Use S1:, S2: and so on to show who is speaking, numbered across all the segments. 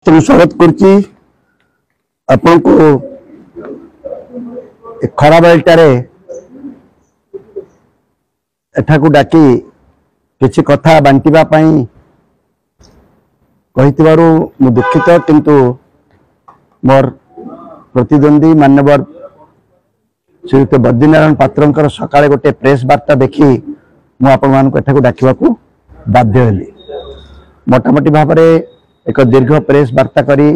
S1: तो स्वागत करुच्ची आपण को खरा बेलटार एठाकू डाकी किसी कथा बांटिबा पई कहितबारु मु दुखित किंतु मोर प्रतिद्वंदी मान्यवर श्रीयुक्त बद्रीनारायण पात्रंकर सकाळे गोटे प्रेस वार्ता देखी मु आपण मानक एठाकू डाकिबाकू बाध्य हेली। मोटामोटी भाव एक दीर्घ प्रेस वार्ता करी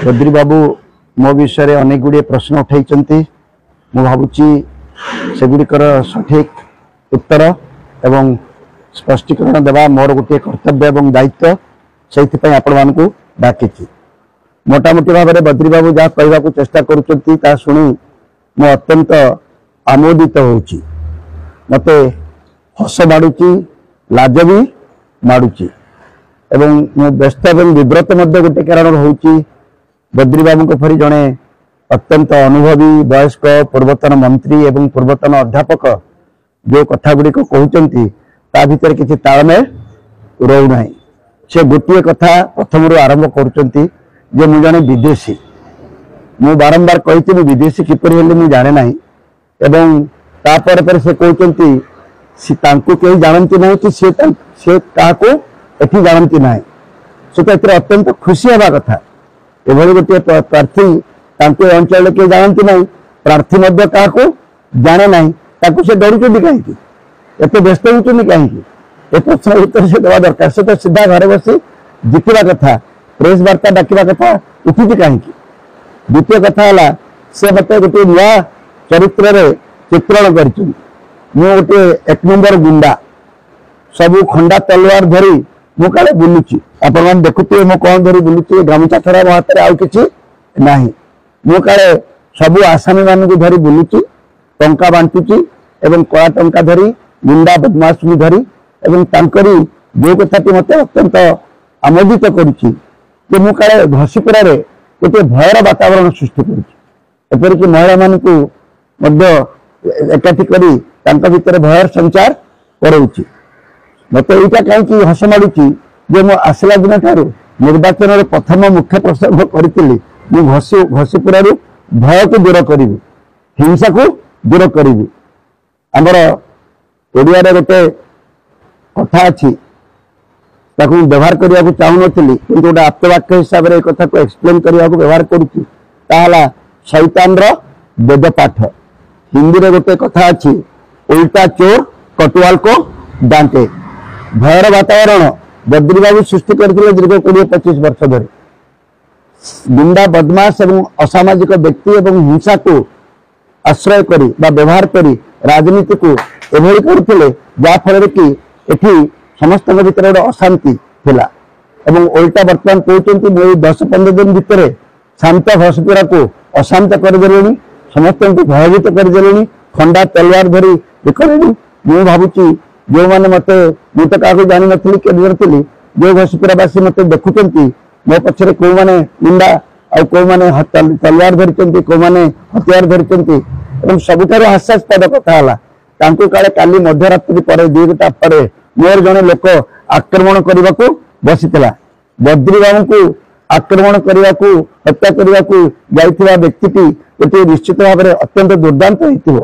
S1: बद्री बाबू मो विषय अनेक गुड़िए प्रश्न उठाई मु भावुची सेगुड़िकर सठिक उत्तर एवं स्पष्टीकरण देवा मोर गोटे कर्तव्य एवं दायित्व से आपण मानक डाकी। मोटामोटी भाव में बद्री बाबू जहाँ कहवाक चेष्टा करुँचा शुणी मु अत्यंत आमोदित होउची। मते हस माड़ुची लाज भी माड़ुची एवं मु व्यस्त एवं विव्रत गोटे कारण होउची बद्री बाबू को फरी जड़े अत्यंत अनुभवी वयस्क पूर्वतन मंत्री एवं पूर्वतन अध्यापक जो कथा गुड़िक कहते ता भीतर किसी तालमेल रोना से गोटे कथा प्रथम आरंभ करुँच जे मु जड़े विदेशी मु बारंबार कही विदेशी किपर हेल्ले जाने ना एवं तापर पर से कहते कहीं जानती ना कि सी एठी जानती ना से अत्यंत खुशी हवा कथा एभली गोटे प्रार्थी अंचल किए जानती ना प्रार्थी क्या जाने ना से डरुंट कहीं एत व्यस्त होती कहीं प्रश्न उत्तर से देवा दरकार से तो सीधा घर बसी जितवा कथा प्रेस वार्ता डाकिबा कथा उठी कहीं। द्वितीय कथा है से मत गोटे नुआ चरित्र चित्रण कर गोटे एक नंबर गुंडा सबू खंडा तलवार धरी मु काले बुलुची आपण मान देखुते मु कौन धरी बुलुची गामछा छड़ा मो हाथ आउ किछि नाही मु काले सबू आसामी मान को धरी बुलुची टंका बांटुची एवं कड़ा टंका धरी गुंडा बदमाश भी धरी एवं तांकरी जो कथाटी मत अत्यंत आमोदित करुची कि मु काले घसीपुरा रे गोटे भयर वातावरण सृष्टि करुची एपरिक महिला मान को मध्य एकाठी करी तांका भितर भयर संचार करूची। मत यहाँ कहीं हस माड़ुची जे मु आसला दिन ठार निर्वाचन में प्रथम मुख्य प्रसंग करी घसीपुरा भय को दूर करी हिंसा को दूर करी आमर ओडिया गोटे कथा अच्छी व्यवहार करने को चाहूँ नी कि गोटे आप्तवाक्य हिसाब से कथा को एक्सप्लेन करने को व्यवहार करुला शैतान वेदपाठ हिंदी में गोटे कथा अच्छी उल्टा चोर कटुआल को डांटे भयर वातावरण बद्री बाबू सृष्टि करते दीर्घ 20-25 वर्ष धरे गुंडा बदमाश एवं असामाजिक व्यक्ति एवं हिंसा को आश्रय करी बा व्यवहार करी राजनीति को एभली करते जहाँफल कि एठी समस्त भीतर गोटे अशांति थिला एवं उल्टा बर्तमान कहते 10-15 दिन भितर शांत घसीपुरा को अशांत करदे समस्त को भयभीत करदे खंडा तलवार धरी करें। मु भावुची जो मैंने मत मुझे क्या जानी नी के नी जो घसीपुरावासी मत देखुंट मो पक्षे कौ मैंने मुंडा आ कौ मैंने तलवार धरी कौ मैंने हथियार धरी सबुठ हास्यास्पद कथा है काले काली मध्यरात्रि पर 2 घंटा पर मोर जड़े लोक आक्रमण करने को बसी बद्री बाबू को आक्रमण करने को हत्या करने को जाइथिबा व्यक्ति गोटे निश्चित भाव में अत्यंत दुर्दांत हो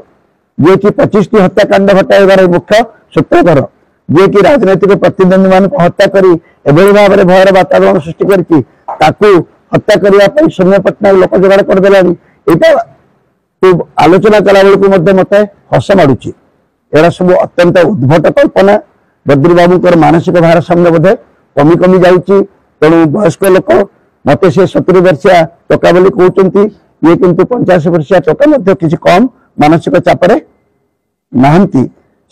S1: जे कि 25टी हत्याकांड घटाइबार मुख्य सूत्रधर जे कि राजनैतिक प्रतिद्वंदी मान हत्या करी एभली भाव में भयर वातावरण सृष्टि करके हत्या करने सौम्य पट्टनायक लोक जोगाड़ करदेला यहाँ आलोचना कला बेलू मत हस माड़ुची एरा सब अत्यंत उद्भट कल्पना बद्री बाबू मानसिक भारसाम्य बोधे कमी कमी जाऊँगी तेणु वयस्क लोक मत से 70 वर्षिया टका बोली कहते ये किंतु 85 वर्षिया टका किसी कम मानसिक चापरे नहांती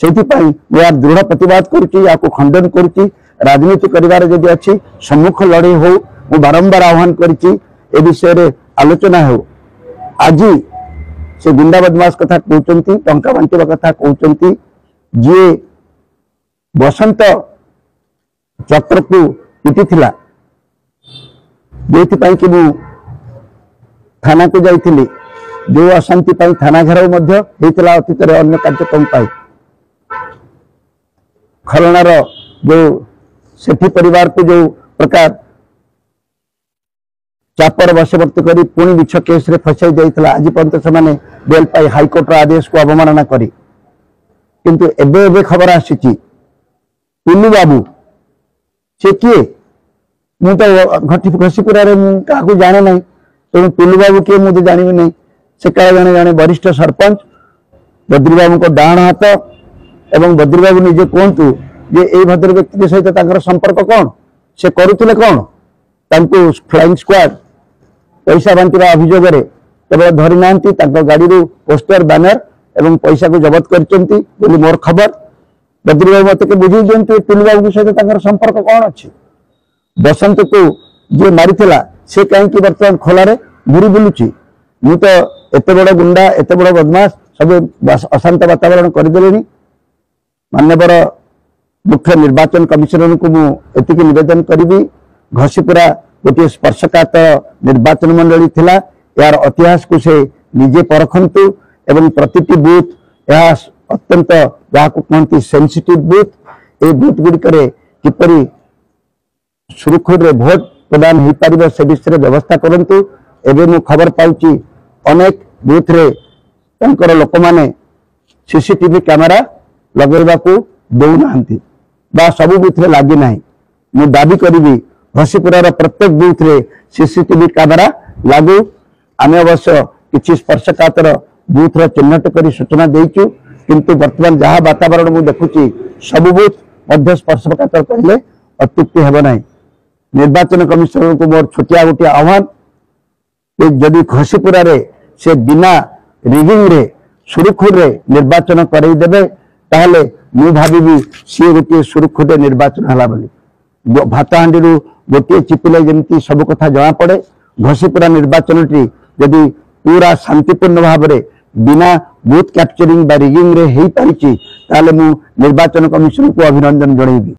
S1: से दृढ़ प्रतिवाद करुच्ची खंडन करुच्ची राजनीति करिवार जदि अच्छी सम्मुख लड़े हो मु बारंबार आह्वान करिछि ए विषय रे आलोचना हो। आज से गुंडा बदमाश कथा कहते टंका बांटिबा कथा कहते जी बसंत चक्र को पिटी थिला जो कि मु थाना को जाइथिली जो अशांति थाना घेराव होता अतीत अन्य कार्यक्रम खलनार जो सेठी परिवार को जो प्रकार चापर बशवर्ती कर पुणी मिछ केस रे फसाई जाइतला आज पर्यंत से बेल पाई हाईकोर्ट आदेश को अवमानना करी किंतु एबे एबे खबर आसी टुलू बाबू से किए मु तो घसीपुरा क्या जाने ना तेणु टुलू बाबू किए मुझे जानवी नहीं से काले जने जने वरिष्ठ सरपंच बद्री बाबू को डाण हाथ एवं बद्री बाबू निजे कहतु जे ए भद्र व्यक्ति सहित संपर्क कौन से करुले कौन फ्लाइंग स्क्वाड पैसा बांटिबा अभियोग केवल धरी ना गाड़ी पोस्टर बैनर एवं पैसा को जबत कर मोर खबर बद्री बाबू मत बुझे दिंतु टुलू बाबू सहित संपर्क कौन अच्छी बसंत को जी मारी से कहीं बर्तमान खोलार घूरी बुलूची मु तो एत बड़ गुंडा एत बड़ बदमाश सब अशांत वातावरण करदे मानवर मुख्य निर्वाचन कमिशनर को मुझे निवेदन करी घसीपुरा गोटे स्पर्शकातर निर्वाचन मंडली थिला यार इतिहास को से निजे परखंतु एवं प्रतिटी बूथ यह अत्यंत जहाँ कहते सेंसिटिव बूथ ए बूथ गुड़िक किपरि सुरक्षित भोट प्रदान हो पार से विषय व्यवस्था करंतु एबे मु खबर पाउची अनेक बूथ रे तंकर लोक माने सीसीटीवी कैमेरा लगेबा को दौ नांती बा सब बूथ रे लागी नाही मु दाबी करी घसीपुरार प्रत्येक बूथ रे सीसीटीवी कैमेरा लागू आम अवश्य किसी स्पर्शकातर बूथ रो चिन्हट कर सूचना देचु किंतु वर्तमान जहाँ वातावरण मु देखुची सब बूथ मध्य स्पर्शकातर कहले अत्युक्ति हेब नाही निर्वाचन कमिशनर को मोर छोटिया गोटे आह्वान जदि घसीपुरा रे से बिना रिगिंग रे सुरक्षित रे निर्वाचन करईदेवे ताहले मु भावी सी गोटे सुरक्षित निर्वाचन हला बोली भातहांडी गोटे चिपिले जमी सब कथा जना पड़े घसीपुरा निर्वाचन टी जदि पूरा शांतिपूर्ण भाव में बिना बूथ कैप्चरिंग बा रिगिंग रे हो पारिछि ताहले मु निर्वाचन कमिशन को अभिनंदन जणैबी।